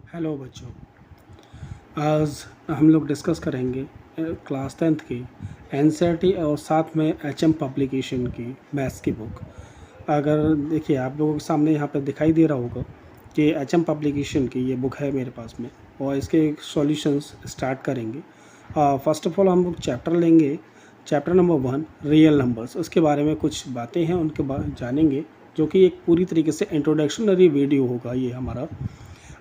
Hello बच्चों। आज हम लोग डिस्कस करेंगे क्लास 10th की एनसीईआरटी और साथ में एचएम पब्लिकेशन की मैथ्स की बुक। अगर देखिए आप लोगों के सामने यहाँ पर दिखाई दे रहा होगा कि एचएम पब्लिकेशन की ये बुक है मेरे पास में और इसके सॉल्यूशंस स्टार्ट करेंगे। फर्स्ट ऑफ ऑल हम लोग चैप्टर लेंगे, चैप्टर नंबर 1 रियल नंबर्स। उसके बारे में कुछ बातें हैं उनके बारे जानेंगे, जो कि एक पूरी तरीके से इंट्रोडक्शनरी वीडियो होगा ये हमारा।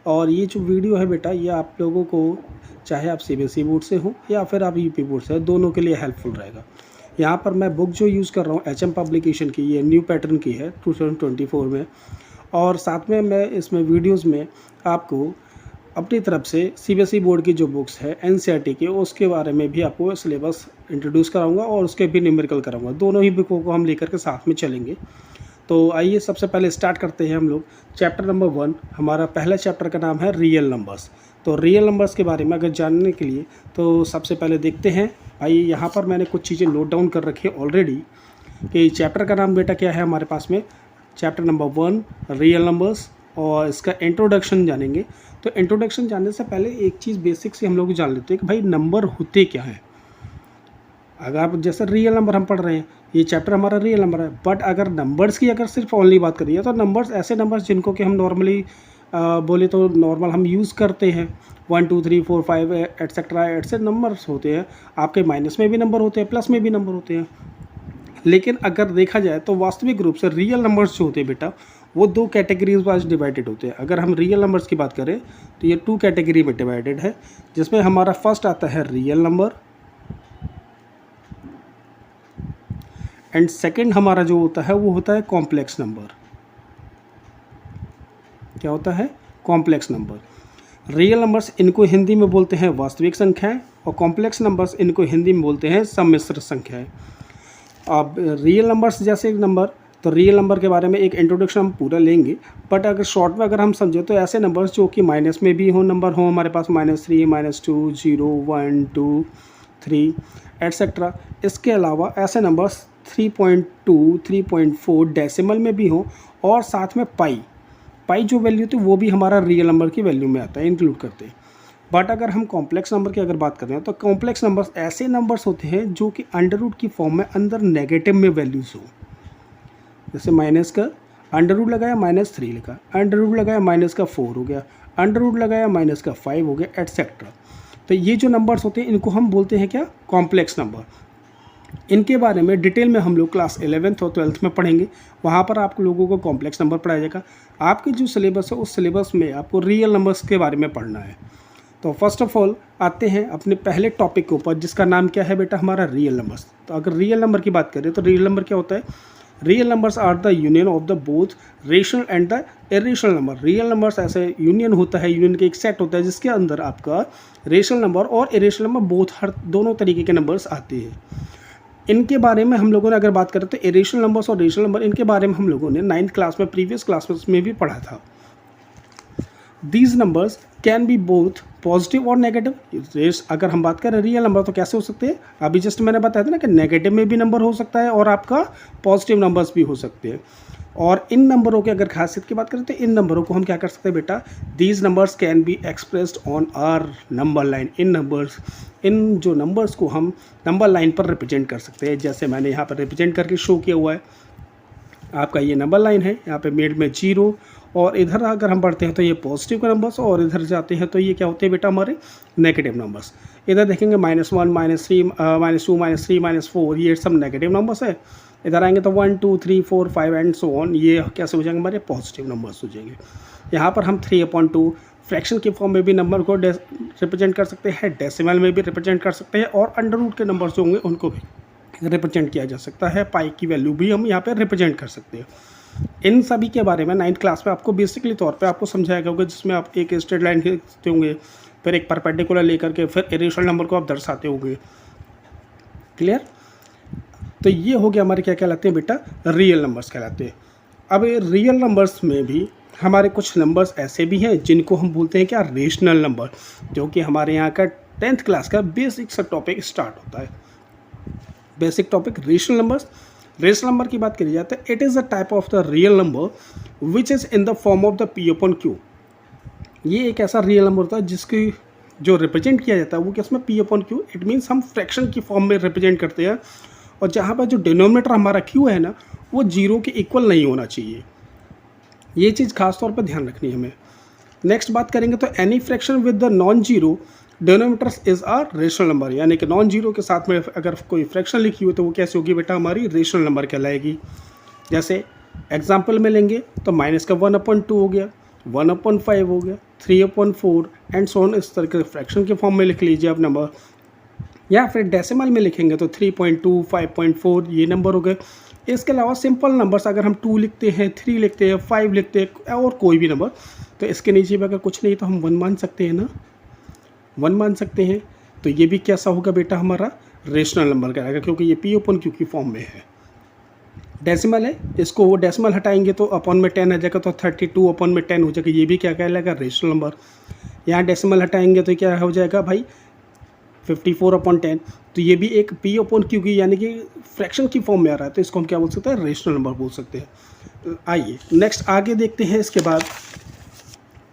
और ये जो वीडियो है बेटा, ये आप लोगों को चाहे आप सीबीएसई बोर्ड से हो या फिर आप यूपी बोर्ड से, दोनों के लिए हेल्पफुल रहेगा। यहाँ पर मैं बुक जो यूज़ कर रहा हूँ एचएम पब्लिकेशन की, ये न्यू पैटर्न की है 2024 में। और साथ में मैं इसमें वीडियोस में आपको अपनी तरफ से सीबीएसई बोर्ड की जो बुक्स है एनसीईआरटी की, उसके बारे में भी आपको सिलेबस इंट्रोड्यूस कराऊंगा और उसके भी न्यूमेरिकल कराऊंगा। दोनों ही बुकों को हम लेकर के साथ में चलेंगे। तो आइए सबसे पहले स्टार्ट करते हैं हम लोग चैप्टर नंबर 1। हमारा पहला चैप्टर का नाम है रियल नंबर्स। तो रियल नंबर्स के बारे में अगर जानने के लिए तो सबसे पहले देखते हैं। आइए यहाँ पर मैंने कुछ चीज़ें नोट डाउन कर रखी है ऑलरेडी कि चैप्टर का नाम बेटा क्या है हमारे पास में, चैप्टर नंबर 1 रियल नंबर्स। और इसका इंट्रोडक्शन जानेंगे। तो इंट्रोडक्शन जानने से पहले एक चीज़ बेसिक से हम लोग जान लेते हैं कि भाई नंबर होते क्या हैं। अगर आप जैसे रियल नंबर हम पढ़ रहे हैं, ये चैप्टर हमारा रियल नंबर है, बट अगर नंबर्स की अगर सिर्फ ओनली बात करिए तो नंबर्स ऐसे नंबर्स जिनको कि हम नॉर्मली बोले तो नॉर्मल हम यूज़ करते हैं, 1 2 3 4 5 एट्सेट्रा ऐसे नंबर्स होते हैं। आपके माइनस में भी नंबर होते हैं, प्लस में भी नंबर होते हैं। लेकिन अगर देखा जाए तो वास्तविक रूप से रियल नंबर्स जो होते हैं बेटा, वो 2 कैटेगरीज वाइज डिवाइडेड होते हैं। अगर हम रियल नंबर्स की बात करें तो ये 2 कैटेगरी में डिवाइडेड है, जिसमें हमारा फर्स्ट आता है रियल नंबर एंड सेकंड हमारा जो होता है वो होता है कॉम्प्लेक्स नंबर। क्या होता है? Complex number. रियल नंबर्स इनको हिंदी में बोलते हैं वास्तविक संख्याएं और कॉम्प्लेक्स नंबर्स इनको हिंदी में बोलते हैं सम्मिश्र संख्याएं। अब रियल नंबर्स जैसे नंबर, तो रियल नंबर के बारे में एक इंट्रोडक्शन हम पूरा लेंगे, बट अगर शॉर्ट में अगर हम समझे तो ऐसे नंबर्स जो कि माइनस में भी हो नंबर हो हमारे पास, -3 -2 0 1 2 3 एट्सेट्रा। इसके अलावा ऐसे नंबर्स 3.2 3.4 डेसिमल में भी हो और साथ में पाई जो वैल्यू थी वो भी हमारा रियल नंबर की वैल्यू में आता है, इंक्लूड करते हैं। बट अगर हम कॉम्प्लेक्स नंबर की अगर बात करें तो कॉम्प्लेक्स नंबर्स ऐसे नंबर्स होते हैं जो कि अंडर रूट की फॉर्म में अंदर नेगेटिव में वैल्यूज हो। जैसे माइनस का अंडर रूट लगाया -3 लिखा, अंडर रूट लगाया -4 हो गया, अंडर रूट लगाया -5 हो गया एट्सेट्रा। तो ये जो नंबर्स होते हैं इनको हम बोलते हैं क्या? Complex number. इनके बारे में डिटेल में हम लोग क्लास 11th और 12th में पढ़ेंगे। वहाँ पर आप लोगों को कॉम्प्लेक्स नंबर पढ़ाया जाएगा। आपके जो सिलेबस है उस सिलेबस में आपको रियल नंबर्स के बारे में पढ़ना है। तो फर्स्ट ऑफ ऑल आते हैं अपने पहले टॉपिक के ऊपर, जिसका नाम क्या है बेटा? हमारा रियल नंबर्स। तो अगर रियल नंबर की बात करें तो रियल नंबर क्या होता है? Real numbers are the union of the both rational and the irrational number. Real numbers ऐसे यूनियन होता है, यूनियन के एक सेट होता है जिसके अंदर आपका रेशनल नंबर और इरेशनल नंबर बोथ दोनों तरीके के नंबर्स आते हैं। इनके बारे में हम लोगों ने अगर बात करें तो इरेशनल नंबर्स और रेशनल नंबर, इनके बारे में हम लोगों ने 9th क्लास में प्रीवियस क्लास में भी पढ़ा था। These numbers can B both positive और नेगेटिव। अगर हम बात करें रियल नंबर तो कैसे हो सकते हैं? अभी जस्ट मैंने बताया था ना कि नेगेटिव में भी नंबर हो सकता है और आपका पॉजिटिव नंबर्स भी हो सकते हैं। और इन नंबरों की अगर खासियत की बात करें तो इन नंबरों को हम क्या कर सकते हैं बेटा? These numbers can be expressed on our number line. इन जो नंबर्स को हम नंबर लाइन पर रिप्रेजेंट कर सकते हैं, जैसे मैंने यहाँ पर रिप्रेजेंट करके शो किया हुआ है। आपका ये नंबर लाइन है, यहाँ पे मिड में 0 और इधर अगर हम बढ़ते हैं तो ये पॉजिटिव के नंबर्स और इधर जाते हैं तो ये क्या होते हैं बेटा? हमारे नेगेटिव नंबर्स। इधर देखेंगे -1 -3 -2 -3 -4, ये सब नेगेटिव नंबर्स है। इधर आएंगे तो 1 2 3 4 5 एंड सो ऑन, ये कैसे हो जाएंगे? हमारे पॉजिटिव नंबर्स हो जाएंगे। यहाँ पर हम 3/2 फ्रैक्शन की फॉर्म में भी नंबर को रिप्रेजेंट कर सकते हैं, डेसिमल में भी रिप्रेजेंट कर सकते हैं और अंडर रूट के नंबर्स जो होंगे उनको भी रिप्रेजेंट किया जा सकता है। पाई की वैल्यू भी हम यहाँ पे रिप्रेजेंट कर सकते हैं। इन सभी के बारे में 9th क्लास में आपको बेसिकली तौर पे आपको समझाया गया होगा, जिसमें आप एक स्ट्रेट लाइन खींचते होंगे, फिर एक परपेंडिकुलर लेकर के फिर इरेशनल नंबर को आप दर्शाते होंगे। क्लियर? तो ये हो गया हमारे क्या कहलाते हैं बेटा? रियल नंबर्स कहलाते हैं। अब रियल नंबर्स में भी हमारे कुछ नंबर्स ऐसे भी हैं जिनको हम बोलते हैं क्या? रेशनल नंबर, जो कि हमारे यहाँ का 10th क्लास का बेसिक सा टॉपिक स्टार्ट होता है। Basic topic rational numbers. Rational number की बात करी जाए तो it is a type of the real number which is in the form of the P/Q। ये एक ऐसा रियल नंबर होता है जिसकी जो रिप्रेजेंट किया जाता है वो किसमें P upon Q, it means हम फ्रैक्शन की फॉर्म में रिप्रेजेंट करते हैं, और जहाँ पर जो डिनोमिनेटर हमारा क्यू है ना वो जीरो के इक्वल नहीं होना चाहिए। ये चीज़ खास तौर पर ध्यान रखनी है हमें। नेक्स्ट बात करेंगे तो any fraction with the non zero denominators is a rational number, यानी कि नॉन जीरो के साथ में अगर कोई फ्रैक्शन लिखी हुई तो वो कैसे होगी बेटा, हमारी रेशनल नंबर कहलाएगी। जैसे एग्जाम्पल में लेंगे तो माइनस का 1/2 हो गया, 1/5 हो गया, 3/4 एंड सो ऑन, इस तरह के फ्रैक्शन के फॉर्म में लिख लीजिए आप नंबर। या फिर डेसिमल में लिखेंगे तो 3.2, 5.4 ये नंबर हो गए। इसके अलावा सिंपल नंबर्स अगर हम 2 लिखते हैं, 3 लिखते हैं, 5 लिखते हैं और कोई भी नंबर, तो इसके नीचे भी अगर कुछ नहीं तो हम 1 मान सकते हैं ना, 1 मान सकते हैं। तो ये भी कैसा होगा बेटा, हमारा रेशनल नंबर कहलाएगा, क्योंकि ये पी अपन क्यू की फॉर्म में है। डेसिमल है, इसको वो डेसिमल हटाएंगे तो अपॉन में 10 आ जाएगा, तो 32 अपॉन में 10 हो जाएगा, ये भी क्या कहलाएगा, रेशनल नंबर। यहाँ डेसिमल हटाएंगे तो क्या हो जाएगा भाई, 54/10, तो ये भी एक पी अपॉन क्यू की यानी कि फ्रैक्शन की फॉर्म में आ रहा है, तो इसको हम क्या बोल सकते हैं, रेशनल नंबर बोल सकते हैं। आइए नेक्स्ट आगे देखते हैं। इसके बाद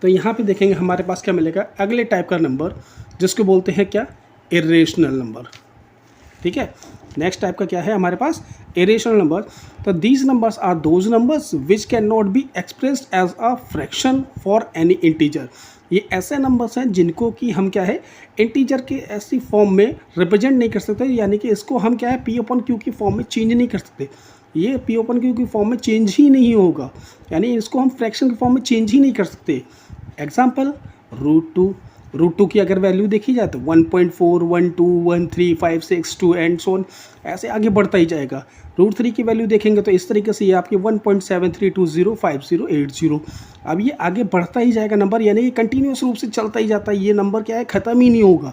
तो यहाँ पे देखेंगे हमारे पास क्या मिलेगा, अगले टाइप का नंबर जिसको बोलते हैं क्या, इरेशनल नंबर। ठीक है, नेक्स्ट टाइप का क्या है हमारे पास, इरेशनल नंबर। तो these numbers are those numbers which can not be expressed as a fraction for any integer. ये ऐसे नंबर्स हैं जिनको कि हम क्या है, इंटीजर के ऐसी फॉर्म में रिप्रेजेंट नहीं कर सकते, यानी कि इसको हम क्या है, पी अपन क्यू की फॉर्म में चेंज नहीं कर सकते। ये पी अपन क्यू की फॉर्म में चेंज ही नहीं होगा, यानी इसको हम फ्रैक्शन की फॉर्म में चेंज ही नहीं कर सकते। एग्जाम्पल √2 की अगर वैल्यू देखी जाए तो 1.4, 1, 2, 1, 3, 5, 6, 2 एंड सो ऑन, ऐसे आगे बढ़ता ही जाएगा। √3 की वैल्यू देखेंगे तो इस तरीके से ये आपकी 1.73205080। अब ये आगे बढ़ता ही जाएगा नंबर, यानी कि कंटिन्यूस रूप से चलता ही जाता है, ये नंबर क्या है, ख़त्म ही नहीं होगा।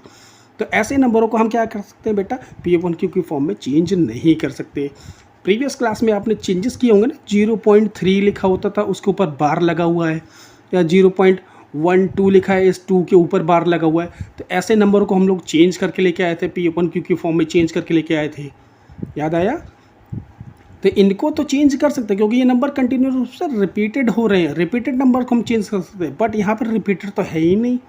तो ऐसे नंबरों को हम क्या कर सकते हैं बेटा, पी अपन क्यू की फॉर्म में चेंज नहीं कर सकते। प्रीवियस क्लास में आपने चेंजेस किए होंगे ना, 0.3 लिखा होता था उसके ऊपर बार लगा हुआ है, या 0.12 लिखा है, इस 2 के ऊपर बार लगा हुआ है, तो ऐसे नंबरों को हम लोग चेंज करके लेके आए थे, पी अपन क्यू की फॉर्म में चेंज करके लेके आए थे, याद आया। तो इनको तो चेंज कर सकते हैं क्योंकि ये नंबर कंटिन्यूस रूप से रिपीटेड हो रहे हैं, रिपीटेड नंबर को हम चेंज कर सकते हैं, बट यहाँ पर रिपीटेड तो है ही नहीं,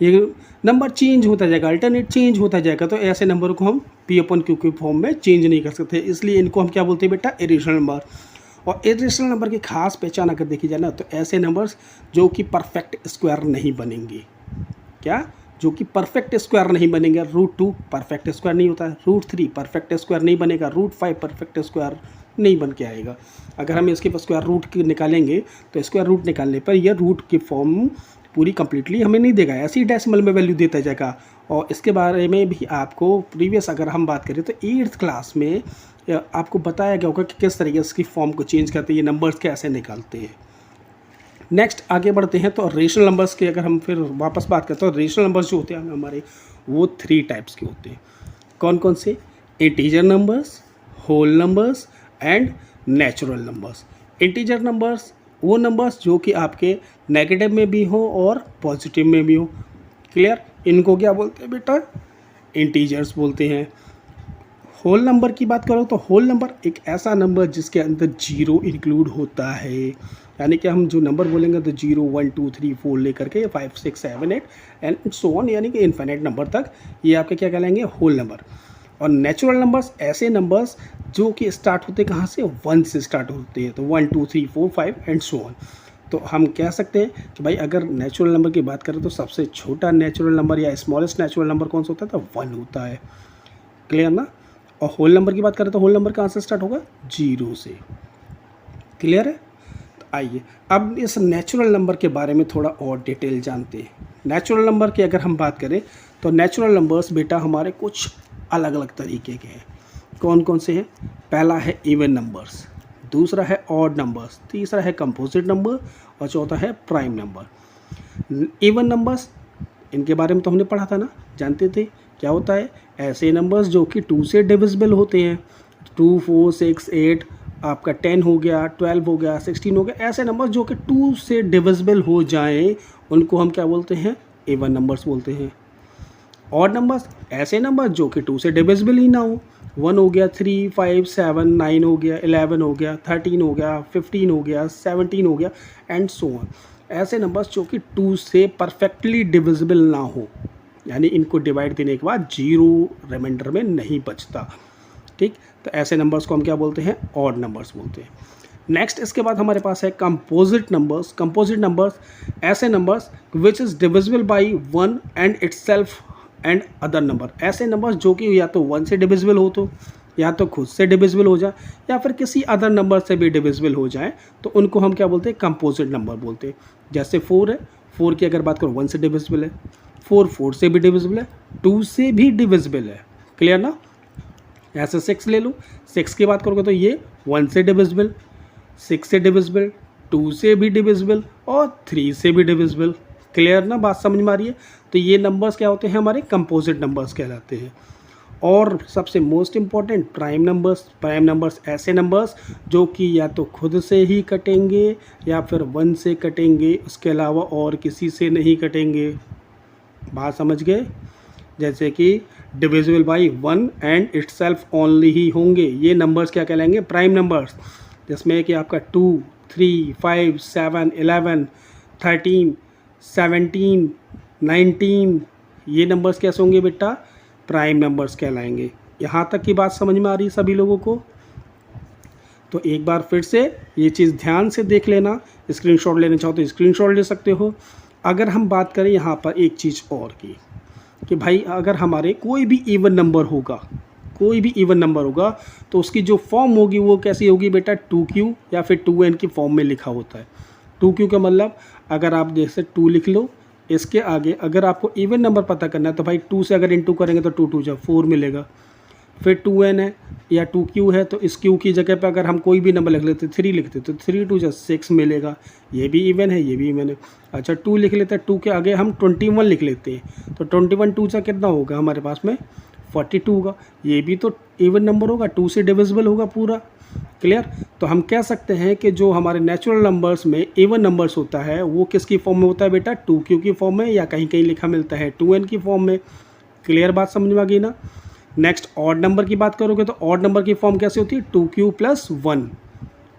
ये नंबर चेंज होता जाएगा, अल्टरनेट चेंज होता जाएगा, तो ऐसे नंबर को हम पी अपन क्यू की फॉर्म में चेंज नहीं कर सकते, इसलिए इनको हम क्या बोलते हैं बेटा, इरेशनल नंबर। और इरेशनल नंबर की खास पहचान अगर देखी जाए ना, तो ऐसे नंबर्स जो कि परफेक्ट स्क्वायर नहीं बनेंगे, क्या, जो कि परफेक्ट स्क्वायर नहीं बनेंगे। √2 परफेक्ट स्क्वायर नहीं होता है, √3 परफेक्ट स्क्वायर नहीं बनेगा, √5 परफेक्ट स्क्वायर नहीं बन के आएगा। अगर हम इसके स्क्वायर रूट निकालेंगे तो स्क्वायर रूट निकालने पर यह रूट की फॉर्म पूरी कंप्लीटली हमें नहीं देगा, ऐसी डेसिमल में वैल्यू देता जाएगा। और इसके बारे में भी आपको प्रीवियस अगर हम बात करें तो 8th क्लास में आपको बताया गया होगा कि किस तरीके से इसकी फॉर्म को चेंज करते हैं, ये नंबर्स कैसे निकालते हैं। नेक्स्ट आगे बढ़ते हैं तो रेशनल नंबर्स की अगर हम फिर वापस बात करते हैं तो रेशनल नंबर्स जो होते हैं हमारे वो 3 टाइप्स के होते हैं। कौन कौन से, integer numbers, whole numbers and natural numbers. Integer numbers वो नंबर्स जो कि आपके नेगेटिव में भी हो और पॉजिटिव में भी हो, क्लियर, इनको क्या बोलते हैं बेटा, इंटीजर्स बोलते हैं। होल नंबर की बात करो तो होल नंबर एक ऐसा नंबर जिसके अंदर जीरो इंक्लूड होता है, यानी कि हम जो नंबर बोलेंगे तो 0, 1, 2, 3, 4 लेकर के 5, 6, 7, 8 एंड सो ऑन, यानी कि इन्फिनिट नंबर तक, ये आपके क्या कहलाएंगे, होल नंबर। और नेचुरल नंबर्स ऐसे नंबर्स जो कि स्टार्ट होते कहाँ से, 1 से स्टार्ट होते हैं, तो 1, 2, 3, 4, 5 एंड सो ऑन। तो हम कह सकते हैं कि भाई अगर नेचुरल नंबर की बात करें तो सबसे छोटा नेचुरल नंबर या स्मॉलेस्ट नेचुरल नंबर कौन सा होता है, तो 1 होता है, क्लियर ना। और होल नंबर की बात करें तो होल नंबर कहाँ से स्टार्ट होगा, 0 से, क्लियर है। तो आइए अब इस नेचुरल नंबर के बारे में थोड़ा और डिटेल जानते हैं। नेचुरल नंबर की अगर हम बात करें तो नेचुरल नंबर्स बेटा हमारे कुछ अलग अलग तरीके के हैं। कौन कौन से हैं, पहला है इवन नंबर्स, दूसरा है ऑड नंबर्स, तीसरा है कंपोजिट नंबर और चौथा है प्राइम नंबर। इवन नंबर्स इनके बारे में तो हमने पढ़ा था ना, जानते थे क्या होता है, ऐसे नंबर्स जो कि 2 से डिविजिबल होते हैं, 2, 4, 6, 8, आपका 10 हो गया, 12 हो गया, 16 हो गया, ऐसे नंबर्स जो कि 2 से डिविजिबल हो जाएं उनको हम क्या बोलते हैं, इवन नंबर्स बोलते हैं। ऑड नंबर्स ऐसे नंबर जो कि 2 से डिविजिबल ही ना हो, 1 हो गया, 3, 5, 7, 9 हो गया, 11 हो गया, 13 हो गया, 15 हो गया, 17 हो गया एंड सो ऑन। ऐसे नंबर्स जो कि 2 से परफेक्टली डिविजिबल ना हो, यानी इनको डिवाइड देने के बाद जीरो रिमाइंडर में नहीं बचता, ठीक। तो ऐसे नंबर्स को हम क्या बोलते हैं, ऑड नंबर्स बोलते हैं। नेक्स्ट इसके बाद हमारे पास है कंपोजिट नंबर्स। कंपोजिट नंबर्स ऐसे numbers which is divisible by 1 and itself and other number. ऐसे नंबर्स जो कि या तो 1 से डिविजिबल हो, तो या तो खुद से डिविजिबल हो जाए, या फिर किसी अदर नंबर से भी डिविजिबल हो जाए, तो उनको हम क्या बोलते हैं, कंपोजिट नंबर बोलते हैं। जैसे 4 है, 4 की अगर बात करो 1 से डिविजिबल है, 4 से भी डिविजिबल है, 2 से भी डिविजिबल है, क्लियर ना। ऐसे 6 ले लो, 6 की बात करोगे तो ये 1 से डिविजिबल, 6 से डिविजिबल, 2 से भी डिविजिबल और 3 से भी डिविजिबल, क्लियर ना, बात समझ में आ रही है। तो ये नंबर्स क्या होते हैं, हमारे कंपोजिट नंबर्स कहलाते हैं। और सबसे most important prime numbers. Prime numbers ऐसे नंबर्स जो कि या तो खुद से ही कटेंगे या फिर 1 से कटेंगे, उसके अलावा और किसी से नहीं कटेंगे, बात समझ गए। जैसे कि divisible by 1 and itself only ही होंगे, ये नंबर्स क्या कहलाएंगे, प्राइम नंबर्स। जिसमें कि आपका 2, 3, 5, 7, 11, 13, 17, 19, ये नंबर्स कैसे होंगे बेटा, प्राइम नंबर्स कहलाएंगे। यहाँ तक की बात समझ में आ रही है सभी लोगों को। तो एक बार फिर से ये चीज़ ध्यान से देख लेना, स्क्रीनशॉट लेना चाहो तो स्क्रीनशॉट ले सकते हो। अगर हम बात करें यहाँ पर एक चीज़ और की, कि भाई अगर हमारे कोई भी इवन नंबर होगा, कोई भी इवन नंबर होगा, तो उसकी जो फॉर्म होगी वो कैसी होगी बेटा, 2q या फिर 2n की फॉर्म में लिखा होता है। 2q का मतलब अगर आप जैसे 2 लिख लो, इसके आगे अगर आपको इवन नंबर पता करना है तो भाई 2 से अगर इंटू करेंगे तो 2 2 जा 4 मिलेगा। फिर 2n है या 2q है, तो इस q की जगह पे अगर हम कोई भी नंबर लिख लेते 3 लिखते तो 3 2 जा 6 मिलेगा, ये भी इवन है, ये भी इवन है। अच्छा 2 लिख लेते हैं, 2 के आगे हम 21 लिख लेते हैं, तो 21 2 जा कितना होगा हमारे पास में 42 होगा, ये भी तो इवन नंबर होगा, 2 से डिविजिबल होगा पूरा, क्लियर। तो हम कह सकते हैं कि जो हमारे नेचुरल नंबर्स में इवन नंबर्स होता है वो किसकी फॉर्म में होता है बेटा, 2q की फॉर्म में, या कहीं कहीं लिखा मिलता है 2n की फॉर्म में, क्लियर, बात समझ में आ गई ना। नेक्स्ट ऑड नंबर की बात करोगे तो ऑड नंबर की फॉर्म कैसे होती है, 2q प्लस 1,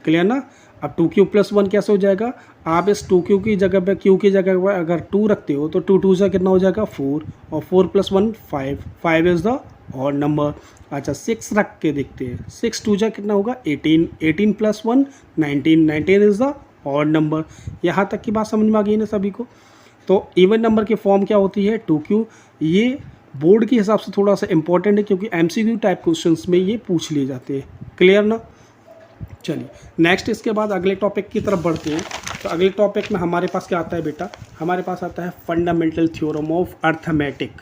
क्लियर ना। अब 2q प्लस 1 कैसे हो जाएगा, आप इस 2q की जगह पे q की जगह पर अगर 2 रखते हो तो 2 2 से कितना हो जाएगा 4, और 4 plus 1 5, 5 is the odd number. अच्छा 6 रख के देखते हैं, 6 2 जा कितना होगा 18, 18 plus 1 19, 19 is the odd number. यहाँ तक की बात समझ में आ गई ना सभी को। तो इवन नंबर की फॉर्म क्या होती है, 2q। ये बोर्ड के हिसाब से थोड़ा सा इंपॉर्टेंट है क्योंकि MCQ टाइप क्वेश्चंस में ये पूछ लिए जाते हैं, क्लियर ना। चलिए नेक्स्ट इसके बाद अगले टॉपिक की तरफ बढ़ते हैं। तो अगले टॉपिक में हमारे पास क्या आता है बेटा, हमारे पास आता है fundamental theorem of arithmetic,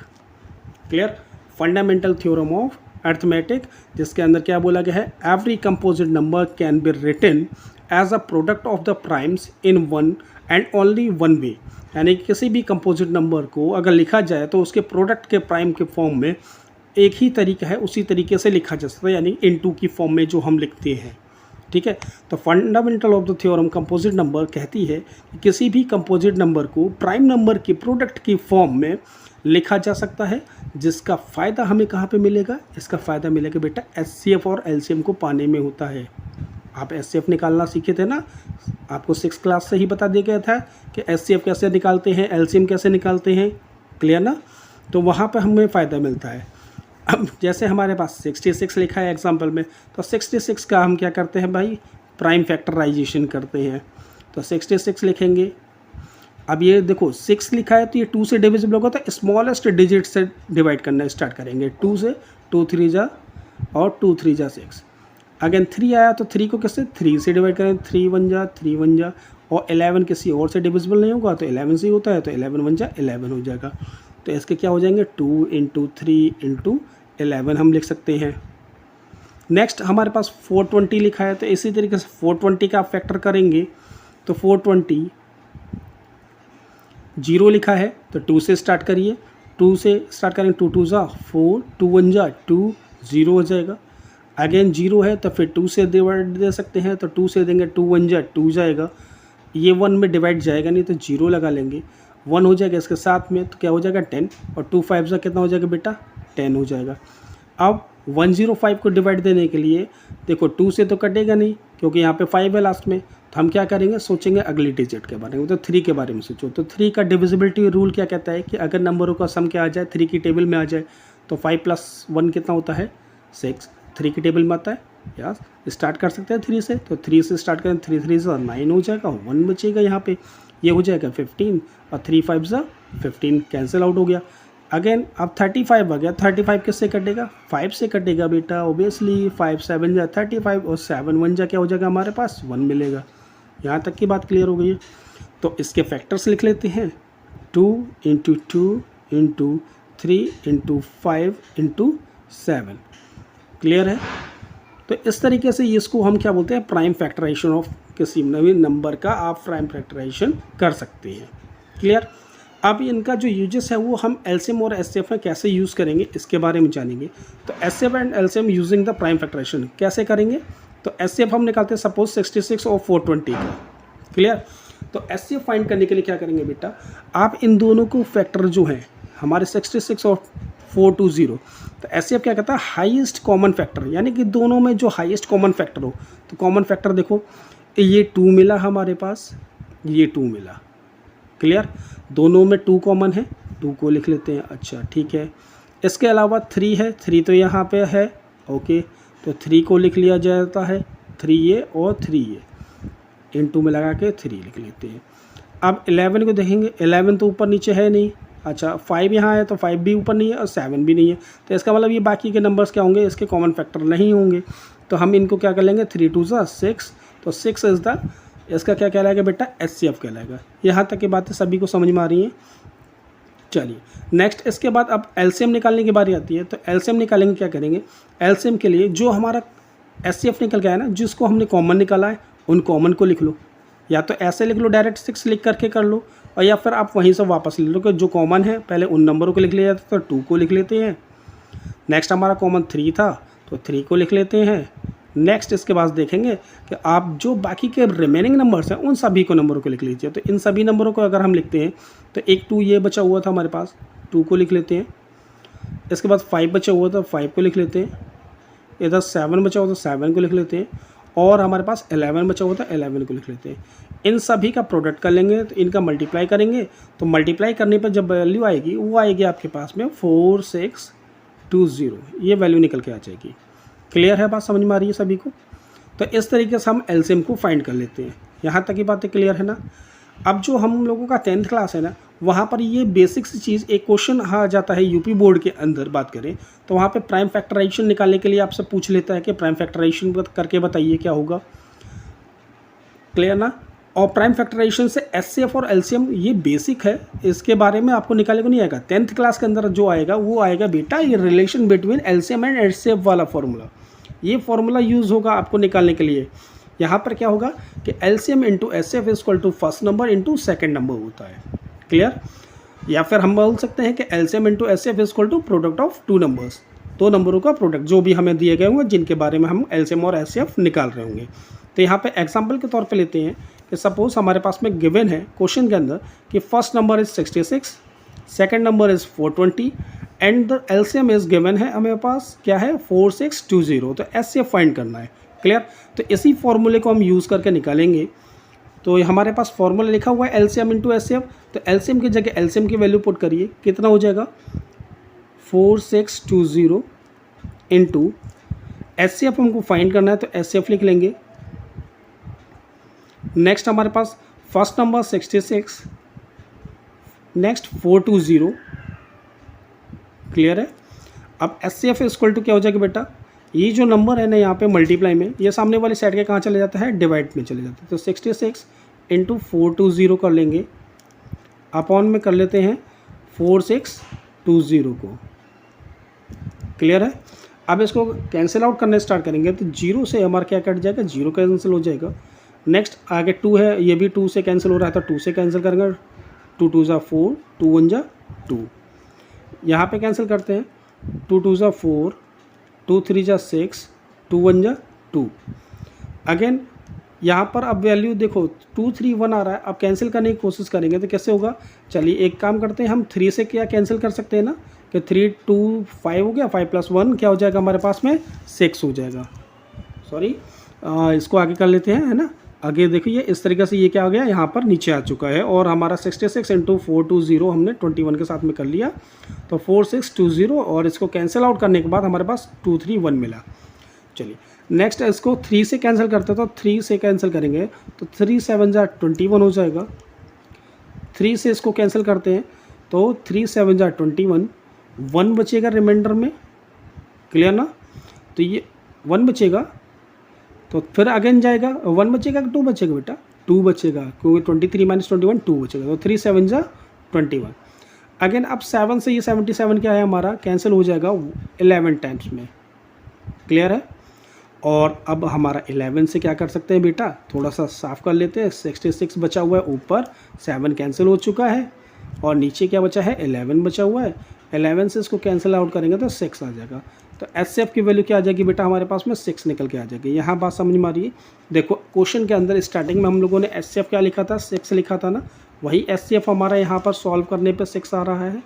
clear, fundamental theorem of arithmetic, जिसके अंदर क्या बोला गया है, every composite number can be written as a product of the primes in one and only one way. यानी किसी भी कंपोजिट नंबर को अगर लिखा जाए तो उसके प्रोडक्ट के प्राइम के फॉर्म में एक ही तरीका है, उसी तरीके से लिखा जा सकता है, यानी इनटू की फॉर्म में जो हम लिखते हैं, ठीक है। तो fundamental of the theorem composite number कहती है कि किसी भी कंपोजिट नंबर को प्राइम नंबर की प्रोडक्ट की फॉर्म में लिखा जा सकता है, जिसका फ़ायदा हमें कहाँ पे मिलेगा, इसका फ़ायदा मिलेगा बेटा HCF और LCM को पाने में होता है। आप HCF निकालना सीखे थे ना, आपको 6 क्लास से ही बता दिया गया था कि HCF कैसे निकालते हैं, LCM कैसे निकालते हैं, क्लियर ना। तो वहाँ पर हमें फ़ायदा मिलता है। अब जैसे हमारे पास 66 लिखा है एग्जाम्पल में, तो 66 का हम क्या करते हैं भाई, प्राइम फैक्टराइजेशन करते हैं। तो 66 लिखेंगे। अब ये देखो 6 लिखा है तो ये 2 से डिविजिबल होगा, तो स्मॉलेस्ट डिजिट से डिवाइड करना स्टार्ट करेंगे, 2 से, 2 3 जा और 2 3 जा 6। अगेन 3 आया तो 3 को किससे 3 से डिवाइड करें, 3 1 जा 3 1 जा, और 11 किसी और से डिविजिबल नहीं होगा तो 11 से ही होता है, तो 11 1 जा 11 हो जाएगा। तो इसके क्या हो जाएंगे 2 × 3 × 11 हम लिख सकते हैं। नेक्स्ट हमारे पास 420 लिखा है, तो इसी तरीके से 420 का आप फैक्टर करेंगे तो 420 0 लिखा है तो 2 से स्टार्ट करिए, 2 से स्टार्ट करेंगे, 2 2 जा 4, 2 1 जा 2, 0 हो जाएगा। अगेन 0 है तो फिर 2 से डिवाइड दे सकते हैं, तो 2 से देंगे, 2 1 जा 2 जाएगा, ये 1 में डिवाइड जाएगा नहीं तो 0 लगा लेंगे, 1 हो जाएगा इसके साथ में, तो क्या हो जाएगा 10, और 2 5 जा कितना हो जाएगा बेटा 10 हो जाएगा। अब 105 को डिवाइड देने के लिए देखो 2 से तो कटेगा नहीं क्योंकि यहाँ पे 5 है लास्ट में, तो हम क्या करेंगे, सोचेंगे अगली डिजिट के बारे में। तो 3 के बारे में सोचो। तो 3 का डिविजिबिलिटी रूल क्या कहता है कि अगर नंबरों का सम क्या आ जाए, 3 की टेबल में आ जाए, तो 5 + 1 कितना होता है, 6। 3 की टेबल में आता है। यस, स्टार्ट कर सकते हैं 3 से। तो 3 से स्टार्ट करें, 3 3 ज़ा 9 हो जाएगा, 1 बचेगा यहाँ पे, ये हो जाएगा 15, और 3 5 ज़ा 15 कैंसिल आउट हो गया। अगेन अब 35 आ गया। 35 किससे कटेगा, 5 से कटेगा बेटा, ओबियसली 5 7 जा 35, और 7 1 जा क्या हो जाएगा हमारे पास, 1 मिलेगा। यहाँ तक की बात क्लियर हो गई है। तो इसके फैक्टर्स लिख लेते हैं, 2 × 2 × 3 × 5 × 7। क्लियर है। तो इस तरीके से इसको हम क्या बोलते हैं, प्राइम फैक्टराइजेशन ऑफ किसी नए नंबर का आप प्राइम फैक्टराइजेशन कर सकते हैं। क्लियर। अब इनका जो यूजेस है वो हम एलसीएम और एचसीएफ में कैसे यूज़ करेंगे इसके बारे में जानेंगे। तो HCF and LCM using the prime factorization कैसे करेंगे। तो एचसीएफ हम निकालते हैं सपोज 66 और 420 का। क्लियर। तो एचसीएफ फाइंड करने के लिए क्या करेंगे बेटा, आप इन दोनों को फैक्टर जो हैं हमारे 66 और 420, तो एचसीएफ क्या कहता है, हाईएस्ट कॉमन फैक्टर, यानी कि दोनों में जो हाईएस्ट कॉमन फैक्टर हो। तो कॉमन फैक्टर देखो, ये 2 मिला हमारे पास, ये 2 मिला। क्लियर। दोनों में 2 कॉमन है, 2 को लिख लेते हैं। अच्छा ठीक है। इसके अलावा 3 है, 3 तो यहाँ पे है। ओके, तो 3 को लिख लिया जाता है, 3 ये और 3 ये, इनटू में लगा के 3 लिख लेते हैं। अब 11 को देखेंगे, 11 तो ऊपर नीचे है नहीं। अच्छा 5 यहाँ है, तो 5 भी ऊपर नहीं है और 7 भी नहीं है। तो इसका मतलब ये बाकी के नंबर्स क्या होंगे, इसके कॉमन फैक्टर नहीं होंगे। तो हम इनको क्या कर लेंगे, 3 2 ज़ा 6, तो 6 इज़ द, इसका क्या कहलाएगा बेटा, एचसीएफ कहलाएगा। यहाँ तक की बातें सभी को समझ में आ रही हैं। चलिए नेक्स्ट, इसके बाद अब एलसीएम निकालने की बारी आती है। तो एलसीएम निकालेंगे, क्या करेंगे, एलसीएम के लिए जो हमारा एचसीएफ निकल के आया ना, जिसको हमने कॉमन निकाला है, उन कॉमन को लिख लो। या तो ऐसे लिख लो, डायरेक्ट 6 लिख करके कर लो, और या फिर आप वहीं से वापस ले लो कि जो कॉमन है पहले उन नंबरों को लिख लिया जाता है। तो 2 को लिख लेते हैं। नेक्स्ट हमारा कॉमन 3 था, तो 3 को लिख लेते हैं। नेक्स्ट इसके बाद देखेंगे कि आप जो बाकी के रिमेनिंग नंबर्स हैं उन सभी को नंबरों को लिख लीजिए। तो इन सभी नंबरों को अगर हम लिखते हैं, तो एक 2 ये बचा हुआ था हमारे पास, 2 को लिख लेते हैं। इसके बाद 5 बचा हुआ था, 5 को लिख लेते हैं। इधर 7 बचा हुआ था, 7 को लिख लेते हैं। और हमारे पास 11 बचा हुआ था, 11 को लिख लेते हैं। इन सभी का प्रोडक्ट कर लेंगे, तो इनका मल्टीप्लाई करेंगे। तो मल्टीप्लाई करने पर जब वैल्यू आएगी, वो आएगी आपके पास में 4620, ये वैल्यू निकल के आ जाएगी। क्लियर है, बात समझ में आ रही है सभी को। तो इस तरीके से हम एलसीएम को फाइंड कर लेते हैं। यहाँ तक की बातें क्लियर है ना। अब जो हम लोगों का 10th क्लास है ना, वहाँ पर ये बेसिक सी चीज़, एक क्वेश्चन आ जाता है यूपी बोर्ड के अंदर बात करें तो वहाँ पे प्राइम फैक्टराइजेशन निकालने के लिए आपसे पूछ लेता है कि प्राइम फैक्टराइजेशन करके बताइए क्या होगा। क्लियर ना। और प्राइम फैक्टराइजेशन से एचसीएफ और एलसीएम ये बेसिक है, इसके बारे में आपको निकालने को नहीं आएगा। 10th क्लास के अंदर जो आएगा वो आएगा बेटा ये relation between LCM and HCF वाला फॉर्मूला। ये फॉर्मूला यूज़ होगा आपको निकालने के लिए। यहाँ पर क्या होगा कि LCM into HCF equal to first number into second number होता है। क्लियर। या फिर हम बोल सकते हैं कि LCM into HCF equal to product of 2 numbers, 2 नंबरों का प्रोडक्ट जो भी हमें दिए गए होंगे जिनके बारे में हम एलसीएम और एचसीएफ निकाल रहे होंगे। तो यहाँ पे एग्जांपल के तौर पे लेते हैं कि सपोज हमारे पास में गिवन है क्वेश्चन के अंदर कि first number is 66, second number is 420 and the LCM is given है हमें पास क्या है 4620। तो एचसीएफ फाइंड करना है। क्लियर। तो इसी फॉर्मूले को हम यूज़ करके निकालेंगे। तो हमारे पास फॉर्मूला लिखा हुआ है एलसीएम इंटू एचसीएफ। तो एलसीएम की जगह एलसीएम की वैल्यू पुट करिए, कितना हो जाएगा 4620 इंटू एचसीएफ हमको फाइंड करना है, तो एचसीएफ लिख लेंगे। नेक्स्ट हमारे पास फर्स्ट नंबर 66, नेक्स्ट 420। क्लियर है। अब एचसीएफ इक्वल टू क्या हो जाएगा बेटा, ये जो नंबर है ना यहाँ पे मल्टीप्लाई में, ये सामने वाली साइड के कहाँ चले जाता है, डिवाइड में चले जाता है। तो 66 इंटू 420 कर लेंगे, अपॉन में कर लेते हैं 4620 को। क्लियर है। अब इसको कैंसिल आउट करने स्टार्ट करेंगे तो 0 से हमारा क्या कट जाएगा, 0 कैंसिल हो जाएगा। नेक्स्ट आगे 2 है, ये भी 2 से कैंसिल हो रहा है, तो 2 से कैंसिल करेंगे। 2 2 ज़ा 4, 2 1 ज़ा 2, यहाँ पे कैंसिल करते हैं। 2 2 ज़ा 4, 2 3 ज़ा 6, 2 1 ज़ा 2। अगेन यहाँ पर अब वैल्यू देखो 2 3 1 आ रहा है। अब कैंसिल करने की कोशिश करेंगे तो कैसे होगा, चलिए एक काम करते हैं, हम 3 से क्या कैंसिल कर सकते हैं ना कि 3 2 5 हो गया, 5 + 1 क्या हो जाएगा हमारे पास में 6 हो जाएगा। सॉरी इसको आगे कर लेते हैं, है ना। आगे देखिए इस तरीके से ये क्या आ गया, यहाँ पर नीचे आ चुका है और हमारा 66 इंटू 420 हमने 21 के साथ में कर लिया, तो 4620 और इसको कैंसिल आउट करने के बाद हमारे पास 231 मिला। चलिए नेक्स्ट इसको 3 से कैंसिल करते हैं, तो 3 से कैंसिल करेंगे तो 3 7 जा 21 हो जाएगा। 3 से इसको कैंसिल करते हैं तो 3 7 जा 21, 1 बचेगा रिमाइंडर में, क्लियर ना। तो ये 1 बचेगा, तो फिर अगेन जाएगा, 1 बचेगा कि 2 बचेगा बेटा, 2 बचेगा क्योंकि 23 माइनस 21 2 बचेगा, तो 3 7 जा 21। अगेन अब 7 से ये 77 क्या है हमारा कैंसिल हो जाएगा 11 टाइम्स में, क्लियर है। और अब हमारा 11 से क्या कर सकते हैं बेटा, थोड़ा सा साफ कर लेते हैं। 66 बचा हुआ है, ऊपर 7 कैंसिल हो चुका है और नीचे क्या बचा है 11 बचा हुआ है। 11 से इसको कैंसिल आउट करेंगे तो 6 आ जाएगा, तो एचसीएफ की वैल्यू क्या आ जाएगी बेटा हमारे पास में 6 निकल के आ जाएगी। यहाँ बात समझ में आ रही है। देखो क्वेश्चन के अंदर स्टार्टिंग में हम लोगों ने एचसीएफ क्या लिखा था, 6 लिखा था ना, वही एचसीएफ हमारा यहाँ पर सॉल्व करने पे 6 आ रहा है,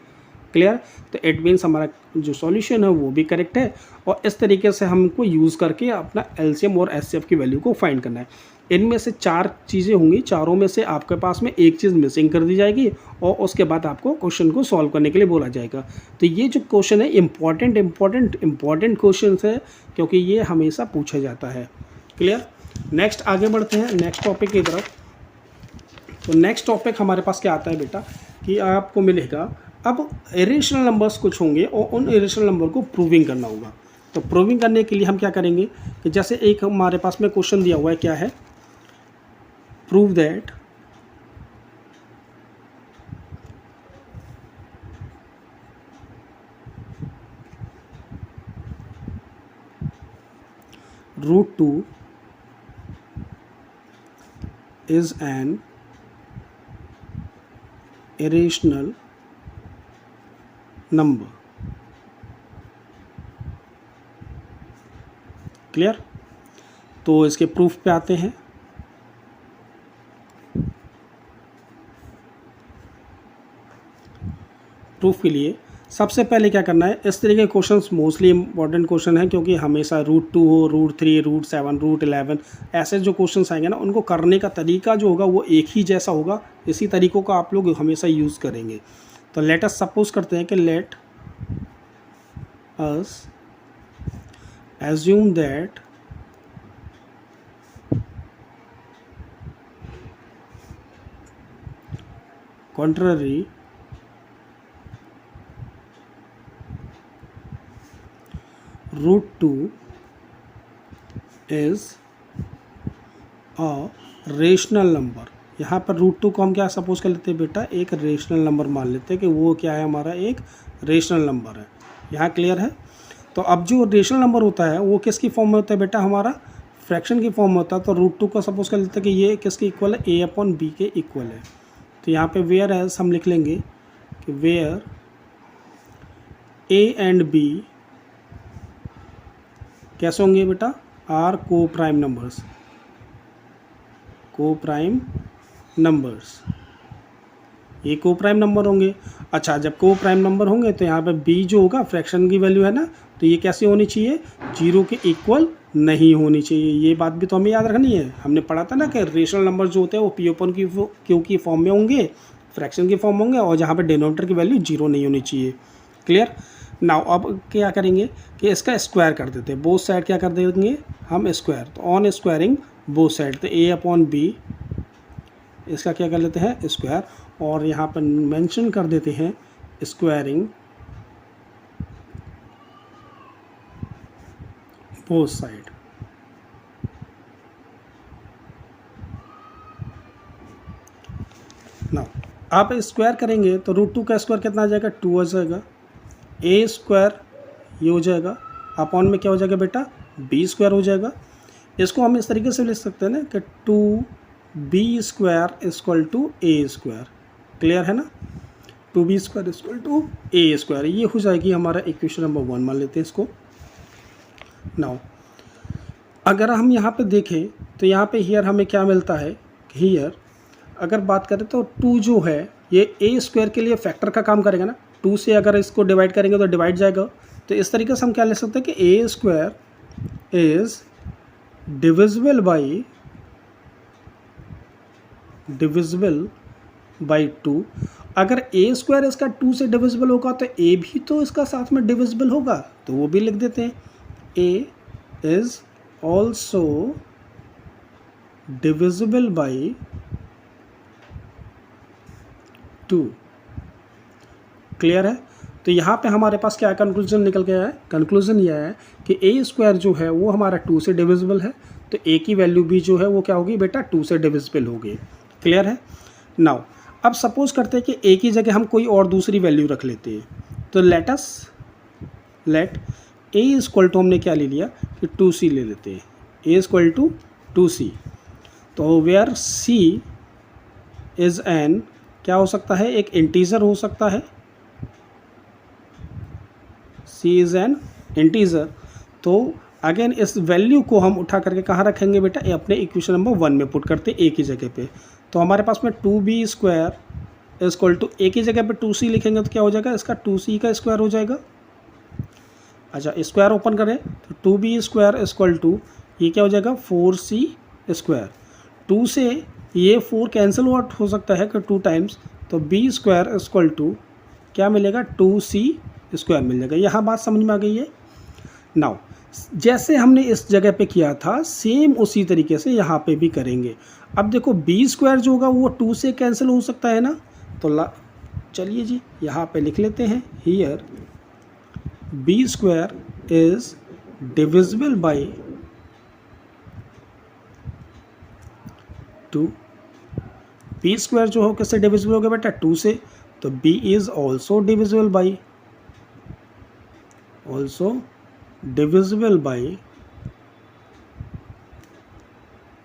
क्लियर। तो इट मीन्स हमारा जो सॉल्यूशन है वो भी करेक्ट है और इस तरीके से हमको यूज़ करके अपना एलसीएम और एचसीएफ की वैल्यू को फाइंड करना है। इनमें से 4 चीज़ें होंगी, चारों में से आपके पास में एक चीज़ मिसिंग कर दी जाएगी और उसके बाद आपको क्वेश्चन को सॉल्व करने के लिए बोला जाएगा। तो ये जो क्वेश्चन है इम्पॉर्टेंट क्वेश्चन है क्योंकि ये हमेशा पूछा जाता है, क्लियर। नेक्स्ट आगे बढ़ते हैं नेक्स्ट टॉपिक की तरफ। तो नेक्स्ट टॉपिक हमारे पास क्या आता है बेटा कि आपको मिलेगा अब इरेशनल नंबर्स कुछ होंगे और उन इरेशनल नंबर को प्रूविंग करना होगा। तो प्रूविंग करने के लिए हम क्या करेंगे कि जैसे एक हमारे पास में क्वेश्चन दिया हुआ है, क्या है, prove that √2 is an irrational number, clear. तो इसके प्रूफ पे आते हैं। प्रूफ के लिए सबसे पहले क्या करना है, इस तरीके के क्वेश्चंस मोस्टली इंपॉर्टेंट क्वेश्चन हैं क्योंकि हमेशा √2 हो, √3, √7, √11 ऐसे जो क्वेश्चंस आएंगे ना, उनको करने का तरीका जो होगा वो एक ही जैसा होगा। इसी तरीक़ों का आप लोग हमेशा यूज़ करेंगे। तो लेट अस सपोज करते हैं कि let us assume that contrary √2 is a rational number. यहाँ पर √2 को हम क्या सपोज कर लेते हैं बेटा, एक रेशनल नंबर मान लेते हैं कि वो क्या है हमारा एक रेशनल नंबर है। यहाँ क्लियर है। तो अब जो रेशनल नंबर होता है वो किसकी फॉर्म में होता है बेटा, हमारा फ्रैक्शन की फॉर्म में होता है। तो √2 को सपोज कर लेते हैं कि ये किसके इक्वल है, a/b के इक्वल है। तो यहाँ पे वेयर एज हम लिख लेंगे कि वेयर a एंड b कैसे होंगे बेटा, आर को प्राइम नंबर्स, को प्राइम नंबर्स, ये को प्राइम नंबर होंगे। अच्छा, जब को प्राइम नंबर होंगे तो यहाँ पे b जो होगा फ्रैक्शन की वैल्यू है ना, तो ये कैसे होनी चाहिए, 0 के इक्वल नहीं होनी चाहिए। ये बात भी तो हमें याद रखनी है। हमने पढ़ा था ना कि रेशनल नंबर जो होते हैं वो p/q की फॉर्म में होंगे, फ्रैक्शन की फॉर्म होंगे और जहाँ पे डिनोमिनेटर की वैल्यू 0 नहीं होनी चाहिए, क्लियर। नाउ अब क्या करेंगे कि इसका स्क्वायर कर देते हैं, बोथ साइड क्या कर देंगे हम स्क्वायर। तो ऑन स्क्वायरिंग बोथ साइड, तो a/b इसका क्या कर लेते हैं स्क्वायर, और यहाँ पर मेंशन कर देते हैं स्क्वायरिंग बोथ साइड। नाउ आप स्क्वायर करेंगे तो √2 का स्क्वायर कितना आ जाएगा, 2 आ जाएगा। a स्क्वायर ये हो जाएगा, अपॉन में क्या हो जाएगा बेटा, b स्क्वायर हो जाएगा। इसको हम इस तरीके से लिख सकते हैं ना कि 2b square equal to a square, clear है ना। 2b square equal to a square, ये हो जाएगी हमारा इक्वेशन नंबर 1 मान लेते हैं इसको। नाउ अगर हम यहाँ पे देखें तो यहाँ पे हियर हमें क्या मिलता है, हियर अगर बात करें तो 2 जो है ये a स्क्वायर के लिए फैक्टर का काम करेगा ना, 2 से अगर इसको डिवाइड करेंगे तो डिवाइड जाएगा। तो इस तरीके से हम क्या ले सकते हैं कि a square is divisible by divisible by 2। अगर ए स्क्वायर इसका 2 से डिविजिबल होगा तो ए भी तो इसका साथ में डिविजिबल होगा, तो वो भी लिख देते हैं, a is also divisible by 2। Clear है? तो यहाँ पे हमारे पास क्या कंक्लूजन निकल गया है? कंक्लूजन यह है कि ए स्क्वायर जो है वो हमारा 2 से डिविजिबल है, तो ए की वैल्यू भी जो है वो क्या होगी बेटा, 2 से डिविजिबल होगी। क्लियर है? नाउ अब सपोज करते हैं कि ए की जगह हम कोई और दूसरी वैल्यू रख लेते हैं, तो let a is equal to, हमने क्या ले लिया कि 2c ले लेते हैं, a is equal to 2c। तो वेयर c इज एन, क्या हो सकता है, एक इंटीजर हो सकता है, c इज एन इंटीजर। तो अगेन इस वैल्यू को हम उठा करके कहाँ रखेंगे बेटा, ये अपने इक्वेशन नंबर 1 में पुट करते ए की जगह पे। तो हमारे पास में 2b square is equal to, a की जगह पे 2c लिखेंगे तो क्या हो जाएगा, इसका 2c का स्क्वायर हो जाएगा। अच्छा स्क्वायर ओपन करें तो 2b square is equal to, ये क्या हो जाएगा 4c स्क्वायर। 2 से ये 4 कैंसिल आउट हो सकता है कि 2 टाइम्स, तो b square is equal to क्या मिलेगा, 2c स्क्वायर मिल जाएगा। यहाँ बात समझ में आ गई है? नाउ जैसे हमने इस जगह पे किया था सेम उसी तरीके से यहाँ पे भी करेंगे। अब देखो b स्क्वायर जो होगा वो 2 से कैंसिल हो सकता है ना, तो चलिए जी यहाँ पे लिख लेते हैं, here b square is divisible by 2। b square जो हो किससे डिविजिबल हो गया बेटा, 2 से, तो b is also divisible by, also divisible by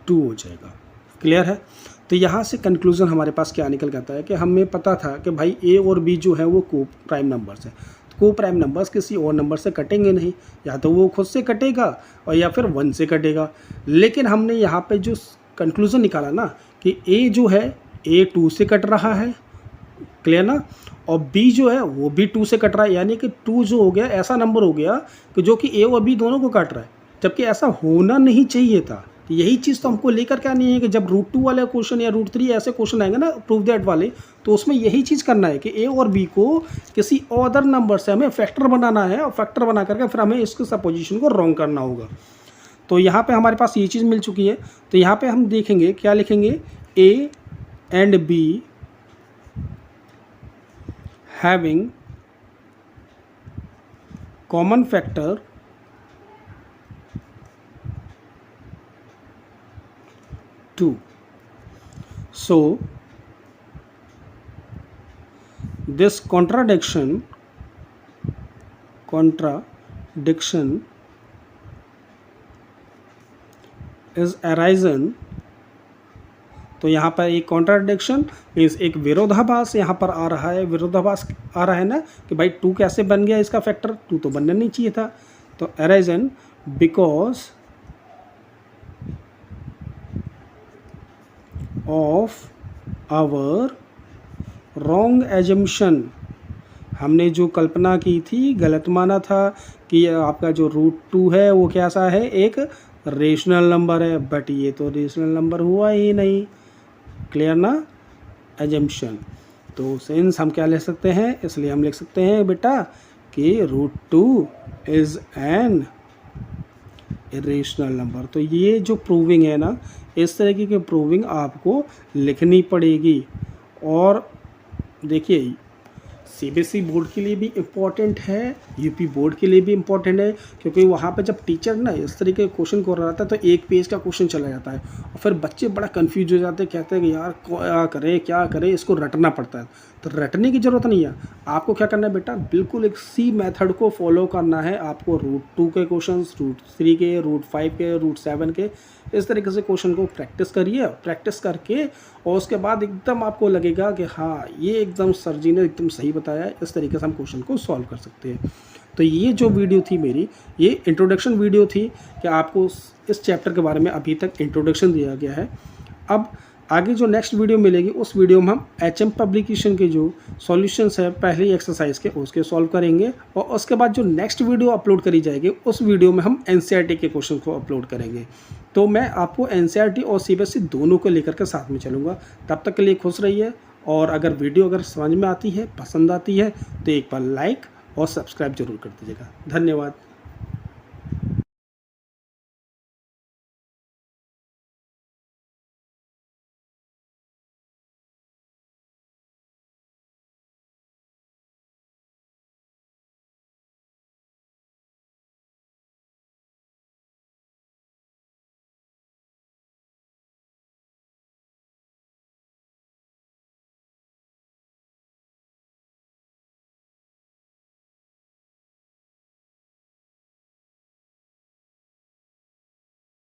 2 हो जाएगा। क्लियर है? तो यहाँ से कंक्लूजन हमारे पास क्या निकल जाता है कि हमें पता था कि भाई ए और बी जो है वो को प्राइम नंबर्स है, को प्राइम नंबर्स किसी और नंबर से कटेंगे नहीं, या तो वो खुद से कटेगा और या फिर 1 से कटेगा। लेकिन हमने यहाँ पे जो कंक्लूजन निकाला ना कि ए जो है ए 2 से कट रहा है, क्लियर ना, और b जो है वो भी 2 से कट रहा है, यानी कि 2 जो हो गया ऐसा नंबर हो गया कि जो कि a और b दोनों को काट रहा है, जबकि ऐसा होना नहीं चाहिए था। तो यही चीज़ तो हमको लेकर क्या नहीं है कि जब √2 वाले क्वेश्चन या √3 ऐसे क्वेश्चन आएंगे ना प्रूव दैट वाले, तो उसमें यही चीज़ करना है कि a और b को किसी अदर नंबर से हमें फैक्टर बनाना है, और फैक्टर बना करके फिर हमें इसके सपोजिशन को रॉन्ग करना होगा। तो यहाँ पर हमारे पास ये चीज़ मिल चुकी है। तो यहाँ पर हम देखेंगे क्या लिखेंगे, a and b having common factor 2. So this contradiction is arisen, तो यहाँ पर एक कॉन्ट्राडिक्शन मीन्स एक विरोधाभास यहाँ पर आ रहा है, विरोधाभास आ रहा है ना कि भाई 2 कैसे बन गया इसका फैक्टर, 2 तो बनना नहीं चाहिए था। तो arisen because of our wrong assumption, हमने जो कल्पना की थी, गलत माना था कि आपका जो √2 है वो कैसा है, एक रेशनल नंबर है, बट ये तो रेशनल नंबर हुआ ही नहीं। क्लियर ना, एजम्पशन। तो सिंस हम क्या ले सकते हैं, इसलिए हम लिख सकते हैं बेटा कि √2 इज़ एन इरेशनल नंबर। तो ये जो प्रूविंग है ना, इस तरीके की प्रूविंग आपको लिखनी पड़ेगी। और देखिए सीबीएसई बोर्ड के लिए भी इम्पॉर्टेंट है, यूपी बोर्ड के लिए भी इम्पॉर्टेंट है, क्योंकि वहाँ पे जब टीचर ना इस तरीके के क्वेश्चन कर रहा था तो एक पेज का क्वेश्चन चला जाता है और फिर बच्चे बड़ा कंफ्यूज हो जाते हैं, कहते हैं कि यार क्या करें, इसको रटना पड़ता है। तो रटने की ज़रूरत नहीं है, आपको क्या करना है बेटा, बिल्कुल एक सी मेथड को फॉलो करना है। आपको √2 के क्वेश्चन, √3 के, √5 के, √7 के, इस तरीके से क्वेश्चन को प्रैक्टिस करिए। प्रैक्टिस करके और उसके बाद एकदम आपको लगेगा कि हाँ ये एकदम सर जी ने एकदम सही बताया है, इस तरीके से हम क्वेश्चन को सॉल्व कर सकते हैं। तो ये जो वीडियो थी मेरी, ये इंट्रोडक्शन वीडियो थी कि आपको इस चैप्टर के बारे में अभी तक इंट्रोडक्शन दिया गया है। अब आगे जो नेक्स्ट वीडियो मिलेगी उस वीडियो में हम HM पब्लिकेशन के जो सॉल्यूशंस है पहली एक्सरसाइज के उसके सॉल्व करेंगे, और उसके बाद जो नेक्स्ट वीडियो अपलोड करी जाएगी उस वीडियो में हम NCERT के क्वेश्चन को अपलोड करेंगे। तो मैं आपको NCERT और CBSE दोनों को लेकर के साथ में चलूँगा। तब तक के लिए खुश रहिए, और अगर वीडियो अगर समझ में आती है, पसंद आती है, तो एक बार लाइक और सब्सक्राइब जरूर कर दीजिएगा। धन्यवाद।